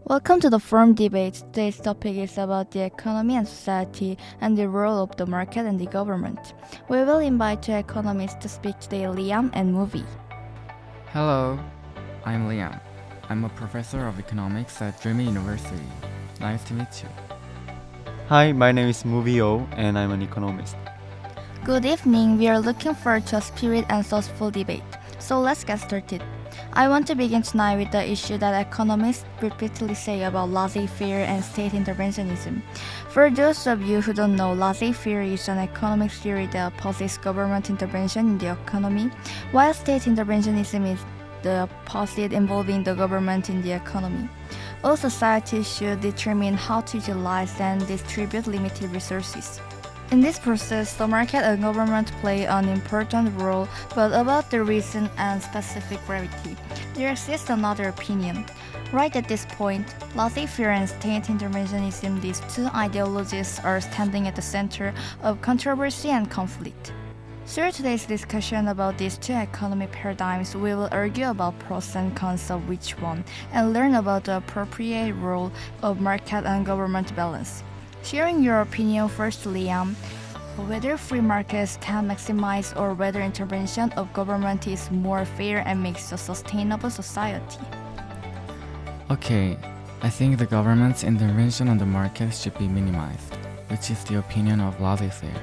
Welcome to the Forum Debate. Today's topic is about the economy and society and the role of the market and the government. We will invite two economists to speak today, Liam and Movie. Hello, I'm Liam. I'm a professor of economics at Dreamy University. Nice to meet you. Hi, my name is Movio and I'm an economist. Good evening. We are looking forward to a spirit and thoughtful debate. So let's get started. I want to begin tonight with the issue that economists repeatedly say about laissez-faire and state interventionism. For those of you who don't know, laissez-faire is an economic theory that opposes government intervention in the economy, while state interventionism is the opposite involving the government in the economy. All societies should determine how to utilize and distribute limited resources. In this process, the market and government play an important role, but about the reason and specific gravity, there exists another opinion. Right at this point, laissez-faire and state interventionism, these two ideologies are standing at the center of controversy and conflict. Through today's discussion about these two economic paradigms, we will argue about pros and cons of which one, and learn about the appropriate role of market and government balance. Sharing your opinion first, Liam, whether free markets can maximize or whether intervention of government is more fair and makes a sustainable society. Okay, I think the government's intervention on the market should be minimized, which is the opinion of laissez-faire.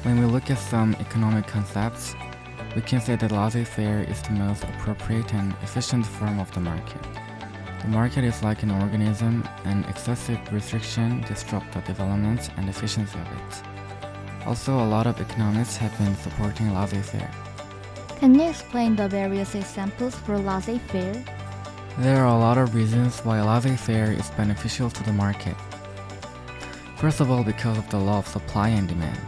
When we look at some economic concepts, we can say that laissez-faire is the most appropriate and efficient form of the market. The market is like an organism, and excessive restriction disrupt the development and efficiency of it. Also, a lot of economists have been supporting laissez-faire. Can you explain the various examples for laissez-faire? There are a lot of reasons why laissez-faire is beneficial to the market. First of all, because of the law of supply and demand.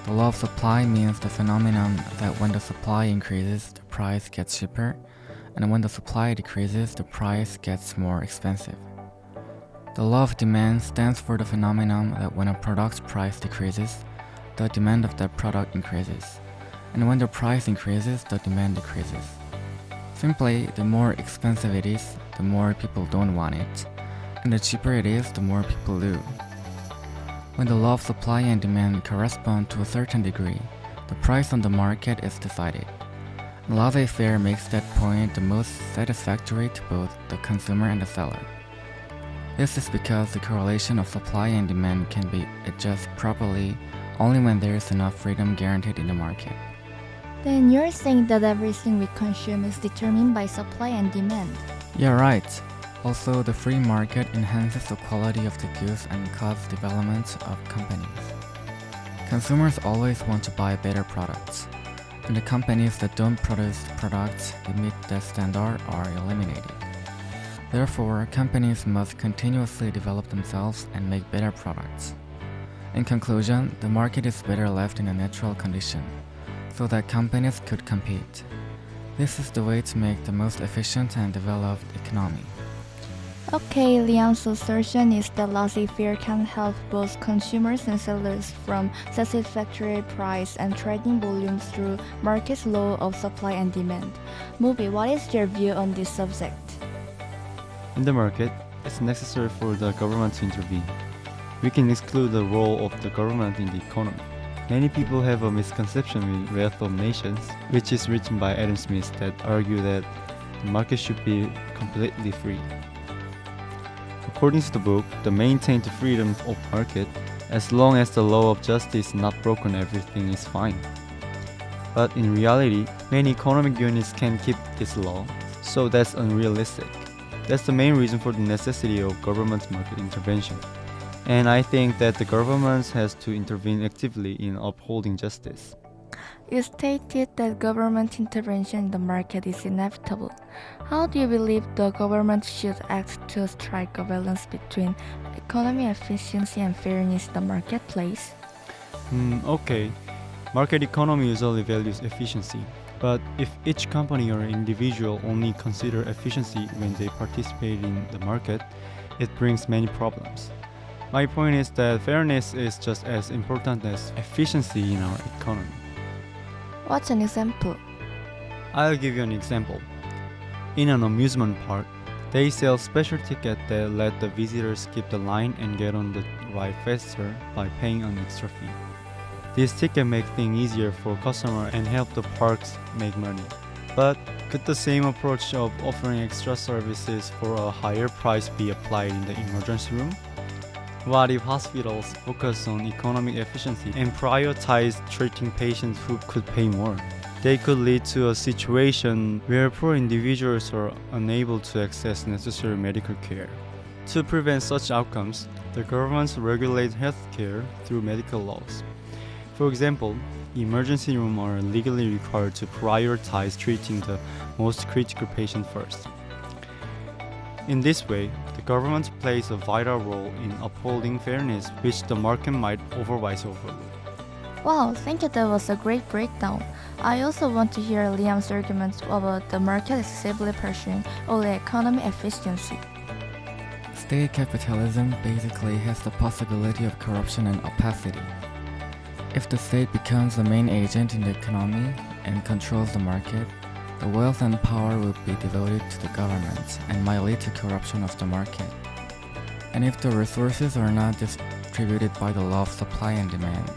The law of supply means the phenomenon that when the supply increases, the price gets cheaper, and when the supply decreases, the price gets more expensive. The law of demand stands for the phenomenon that when a product's price decreases, the demand of that product increases, and when the price increases, the demand decreases. Simply, the more expensive it is, the more people don't want it, and the cheaper it is, the more people do. When the law of supply and demand correspond to a certain degree, the price on the market is decided. Laissez-faire makes that point the most satisfactory to both the consumer and the seller. This is because the correlation of supply and demand can be adjusted properly only when there is enough freedom guaranteed in the market. Then you're saying that everything we consume is determined by supply and demand. You're right. Also, the free market enhances the quality of the goods and causes development of companies. Consumers always want to buy better products, and the companies that don't produce products that meet that standard are eliminated. Therefore, companies must continuously develop themselves and make better products. In conclusion, the market is better left in a natural condition, so that companies could compete. This is the way to make the most efficient and developed economy. Okay, Liam's assertion is that laissez-faire can help both consumers and sellers from satisfactory price and trading volumes through market's law of supply and demand. Movie, what is your view on this subject? In the market, it's necessary for the government to intervene. We can exclude the role of the government in the economy. Many people have a misconception with Wealth of Nations, which is written by Adam Smith, that argue that the market should be completely free. According to the book, the maintain the freedom of market, as long as the law of justice is not broken, everything is fine. But in reality, many economic units can keep this law, so that's unrealistic. That's the main reason for the necessity of government market intervention. And I think that the government has to intervene actively in upholding justice. You stated that government intervention in the market is inevitable. How do you believe the government should act to strike a balance between economy efficiency and fairness in the marketplace? Okay. Market economy usually values efficiency. But if each company or individual only consider efficiency when they participate in the market, it brings many problems. My point is that fairness is just as important as efficiency in our economy. What's an example? I'll give you an example. In an amusement park, They sell special tickets that let the visitors skip the line and get on the ride faster by paying an extra fee. These tickets make things easier for customers and help the parks make money. But could the same approach of offering extra services for a higher price be applied in the emergency room? What if hospitals focus on economic efficiency and prioritize treating patients who could pay more? They could lead to a situation where poor individuals are unable to access necessary medical care. To prevent such outcomes, the governments regulate healthcare through medical laws. For example, emergency rooms are legally required to prioritize treating the most critical patients first. In this way, the government plays a vital role in upholding fairness, which the market might otherwise overlook. Wow, thank you, that was a great breakdown. I also want to hear Liam's arguments about the market excessively pursuing only economy efficiency. State capitalism basically has the possibility of corruption and opacity. If the state becomes the main agent in the economy and controls the market, the wealth and power will be devoted to the government and might lead to corruption of the market. And if the resources are not distributed by the law of supply and demand,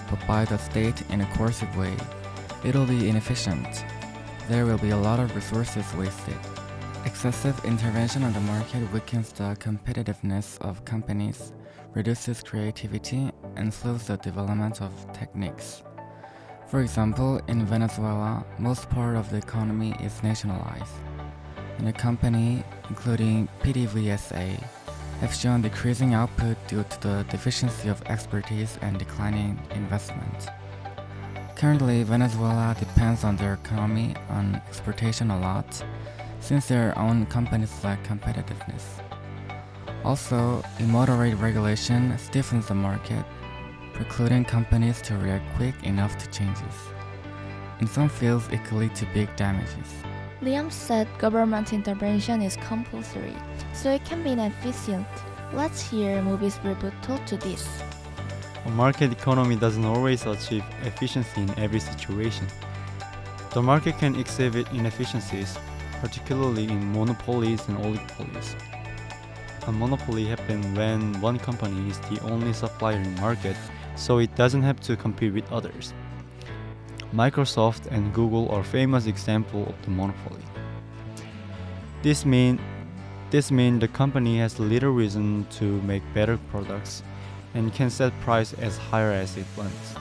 but by the state in a coercive way, it'll be inefficient. There will be a lot of resources wasted. Excessive intervention on the market weakens the competitiveness of companies, reduces creativity, and slows the development of techniques. For example, in Venezuela, most part of the economy is nationalized, and the company, including PDVSA, have shown decreasing output due to the deficiency of expertise and declining investment. Currently, Venezuela depends on their economy on exportation a lot, since their own companies lack competitiveness. Also, immoderate regulation stiffens the market, precluding companies to react quick enough to changes. In some fields, it could lead to big damages. Liam said government intervention is compulsory, so it can be inefficient. Let's hear Movie's rebuttal to this. A market economy doesn't always achieve efficiency in every situation. The market can exhibit inefficiencies, particularly in monopolies and oligopolies. A monopoly happens when one company is the only supplier in the market, so it doesn't have to compete with others. Microsoft and Google are famous examples of the monopoly. This means the company has little reason to make better products and can set price as high as it wants.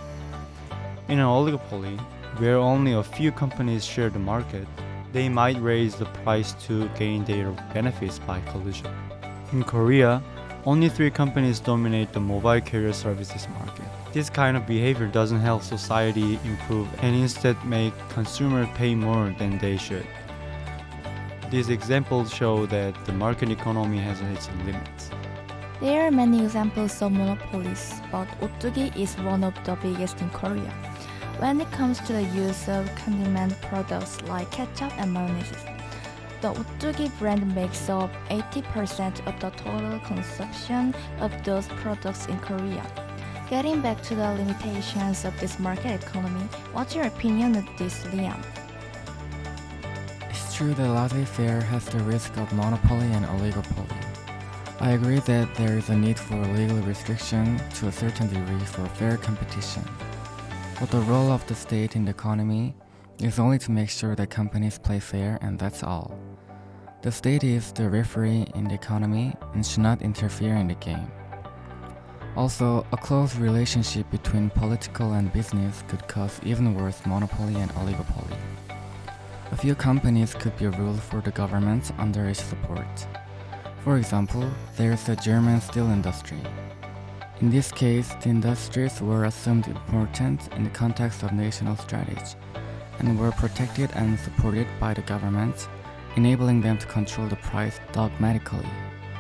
In an oligopoly, where only a few companies share the market, they might raise the price to gain their benefits by collusion. In Korea, only 3 companies dominate the mobile carrier services market. This kind of behavior doesn't help society improve and instead make consumers pay more than they should. These examples show that the market economy has its limits. There are many examples of monopolies, but 오뚜기 is one of the biggest in Korea. When it comes to the use of condiment products like ketchup and mayonnaise, the 오뚜기 brand makes up 80% of the total consumption of those products in Korea. Getting back to the limitations of this market economy, what's your opinion of this, Liam? It's true that laissez-faire has the risk of monopoly and oligopoly. I agree that there is a need for legal restriction to a certain degree for fair competition. But the role of the state in the economy is only to make sure that companies play fair, and that's all. The state is the referee in the economy and should not interfere in the game. Also, a close relationship between political and business could cause even worse monopoly and oligopoly. A few companies could be ruled for the government under its support. For example, there is the German steel industry. In this case, the industries were assumed important in the context of national strategy and were protected and supported by the government, enabling them to control the price dogmatically.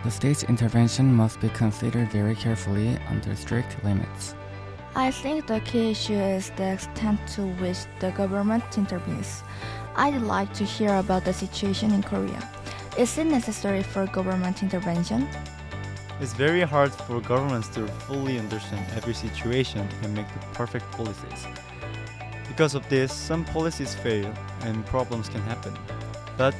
The state's intervention must be considered very carefully under strict limits. I think the key issue is the extent to which the government intervenes. I'd like to hear about the situation in Korea. Is it necessary for government intervention? It's very hard for governments to fully understand every situation and make the perfect policies. Because of this, some policies fail and problems can happen. But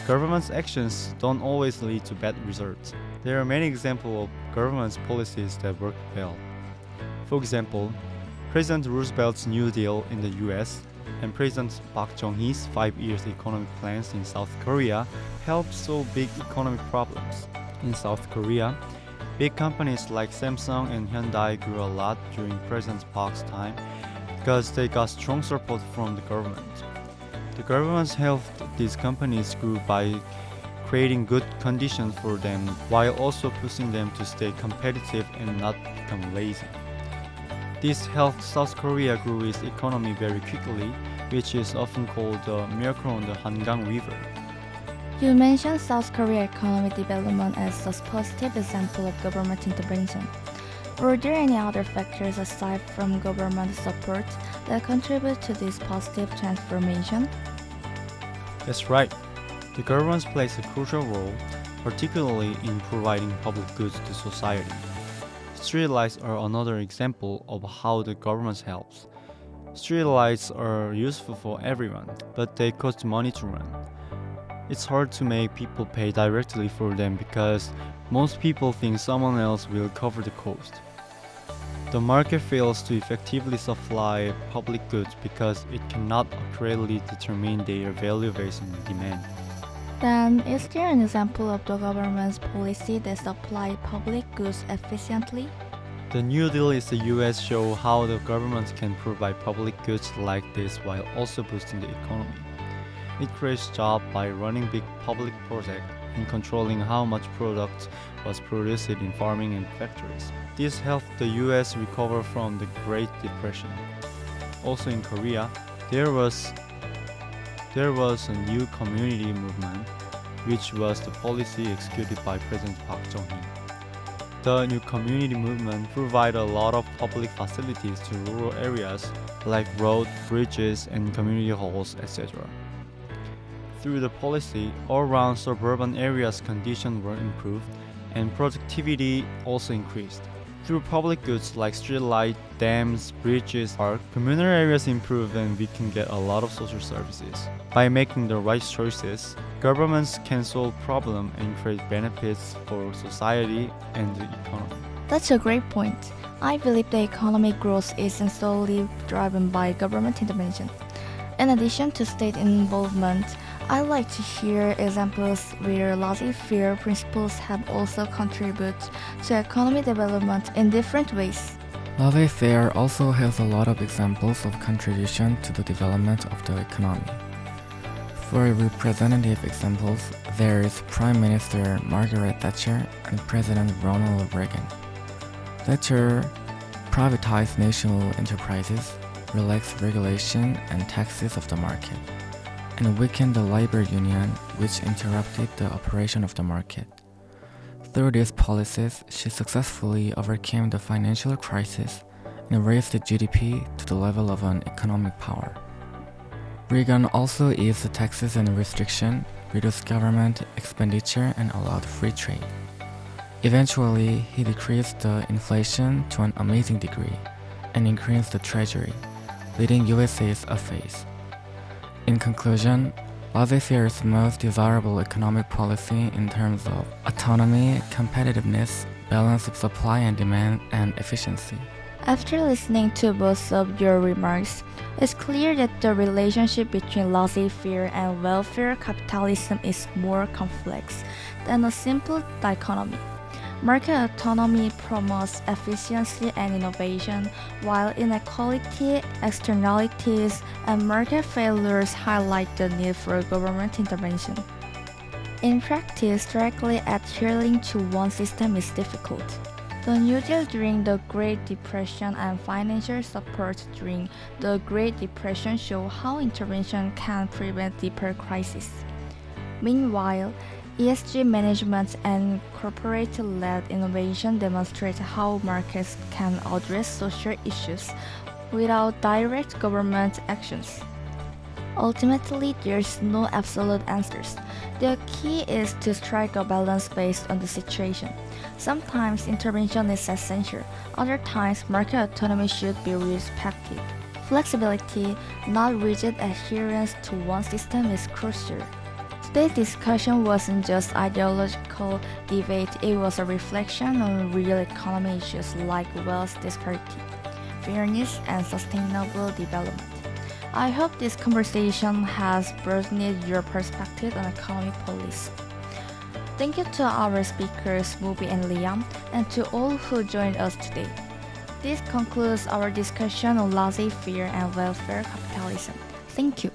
Government's actions don't always lead to bad results. There are many examples of government's policies that work well. For example, President Roosevelt's New Deal in the US and President Park Chung-hee's 5-year economic plans in South Korea helped solve big economic problems. In South Korea, big companies like Samsung and Hyundai grew a lot during President Park's time because they got strong support from the government. The government helped these companies grow by creating good conditions for them while also pushing them to stay competitive and not become lazy. This helped South Korea grow its economy very quickly, which is often called the miracle on the Hangang River. You mentioned South Korea economic development as a positive example of government intervention. Were there any other factors aside from government support that contribute to this positive transformation? That's right. The government plays a crucial role, particularly in providing public goods to society. Street lights are another example of how the government helps. Street lights are useful for everyone, but they cost money to run. It's hard to make people pay directly for them because most people think someone else will cover the cost. The market fails to effectively supply public goods because it cannot accurately determine their value based on demand. Then, is there an example of the government's policy that supply public goods efficiently? The New Deal in the US show how the government can provide public goods like this while also boosting the economy. It creates jobs by running big public projects and controlling how much product was produced in farming and factories. This helped the US recover from the Great Depression. Also in Korea, there was a new community movement, which was the policy executed by President Park Chung-hee. The new community movement provided a lot of public facilities to rural areas like roads, bridges, and community halls, etc. Through the policy, all around suburban areas conditions were improved and productivity also increased. Through public goods like streetlights, dams, bridges, parks, communal areas improve and we can get a lot of social services. By making the right choices, governments can solve problems and create benefits for society and the economy. That's a great point. I believe the economic growth isn't solely driven by government intervention. In addition to state involvement, I like to hear examples where laissez-faire principles have also contributed to economic development in different ways. Laissez-faire also has a lot of examples of contribution to the development of the economy. For representative examples, there is Prime Minister Margaret Thatcher and President Ronald Reagan. Thatcher privatized national enterprises, relaxed regulation and taxes of the market, and weakened the labor union, which interrupted the operation of the market. Through these policies, she successfully overcame the financial crisis and raised the GDP to the level of an economic power. Reagan also eased the taxes and restriction, reduced government expenditure, and allowed free trade. Eventually, he decreased the inflation to an amazing degree and increased the treasury, leading USA's phase. In conclusion, laissez-faire is the most desirable economic policy in terms of autonomy, competitiveness, balance of supply and demand, and efficiency. After listening to both of your remarks, it's clear that the relationship between laissez-faire and welfare capitalism is more complex than a simple dichotomy. Market autonomy promotes efficiency and innovation, while inequality, externalities, and market failures highlight the need for government intervention. In practice, directly adhering to one system is difficult. The New Deal during the Great Depression and financial support during the Great Depression show how intervention can prevent deeper crises. Meanwhile, ESG management and corporate-led innovation demonstrate how markets can address social issues without direct government actions. Ultimately, there's no absolute answers. The key is to strike a balance based on the situation. Sometimes intervention is essential, other times market autonomy should be respected. Flexibility, not rigid adherence to one system, is crucial. Today's discussion wasn't just ideological debate, it was a reflection on real economy issues like wealth disparity, fairness, and sustainable development. I hope this conversation has broadened your perspective on economic policy. Thank you to our speakers, Mubi and Liam, and to all who joined us today. This concludes our discussion on laissez-faire and welfare capitalism. Thank you.